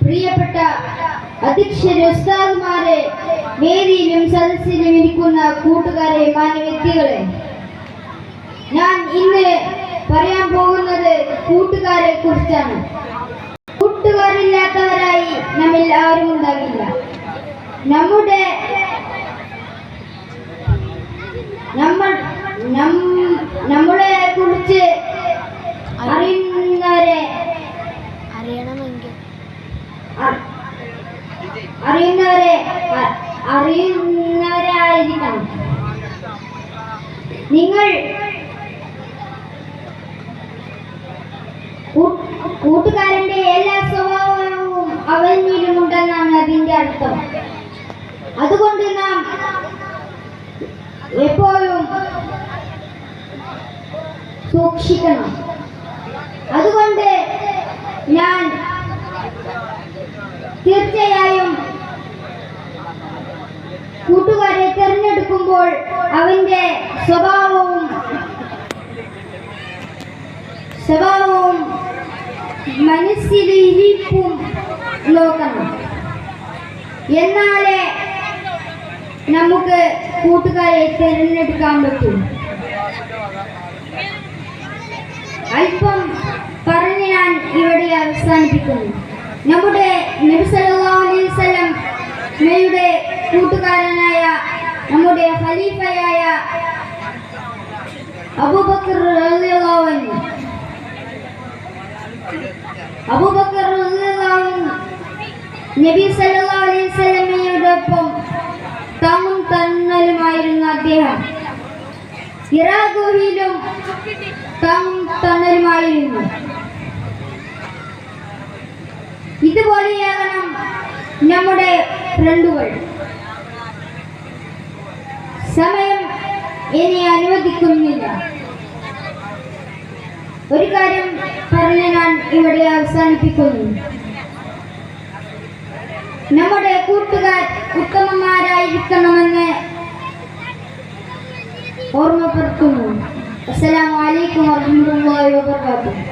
പ്രിയപ്പെട്ട അധ്യക്ഷരെ, ഉസ്താദുമാരെ, വേദിയിലും സദസ്സിലും ഇരിക്കുന്ന കൂട്ടുകാരെ, മാന്യവ്യക്തികളെ, ഞാൻ ഇന്ന് പറയാൻ പോകുന്നത് കൂട്ടുകാരെ കുറിച്ചാണ്. കൂട്ടുകാരില്ലാത്തവരായി നമ്മിൽ ആരും ഉണ്ടാകില്ല. നമ്മളെ കുറിച്ച് അറിയുന്നവരായിരിക്കണം. നിങ്ങൾ കൂട്ടുകാരന്റെ എല്ലാ സ്വഭാവവും അവനിലുമുണ്ടെന്നാണ് അതിന്റെ അർത്ഥം. അതുകൊണ്ട് നാം എപ്പോഴും സൂക്ഷിക്കണം. അതുകൊണ്ട് ഞാൻ തീർച്ചയായും കൂട്ടുകാരെ തിരഞ്ഞെടുക്കുമ്പോൾ അവന്റെ സ്വഭാവവും മനസ്സിലിരിപ്പും നോക്കണം. എന്നാലേ നമുക്ക് കൂട്ടുകാരെ തിരഞ്ഞെടുക്കാൻ പറ്റും. അല്പം പറഞ്ഞ് ഞാൻ ഇവിടെ അവസാനിപ്പിക്കുന്നു. നമ്മുടെ നബി സല്ലല്ലാഹു അലൈഹി വസല്ലം യുടെ കൂട്ടുകാരനായ നമ്മുടെ ഖലീഫയായ അബൂബക്കർ റളിയല്ലാഹു അൻഹു നബി സല്ലല്ലാഹു അലൈഹി വസല്ലമയോടൊപ്പം താങ്ങും തണലുമായിരുന്നു. അദ്ദേഹം ഹിറാ ഗുഹയിലും താങ്ങും തണലുമായിരുന്നു. ഇതുപോലെയാകണം നമ്മുടെ ഫ്രണ്ടുകൾ. സമയം എന്നെ അനുവദിക്കുന്നില്ല. ഒരു കാര്യം പറഞ്ഞ് ഞാൻ ഇവിടെ അവസാനിപ്പിക്കുന്നു. നമ്മുടെ കൂട്ടുകാർ ഉത്തമന്മാരായിരിക്കണമെന്ന് ഓർമ്മപ്പെടുത്തുന്നു. അസ്സലാമു അലൈക്കും വറഹ്മത്തുള്ളാഹി വബറകാതുഹു.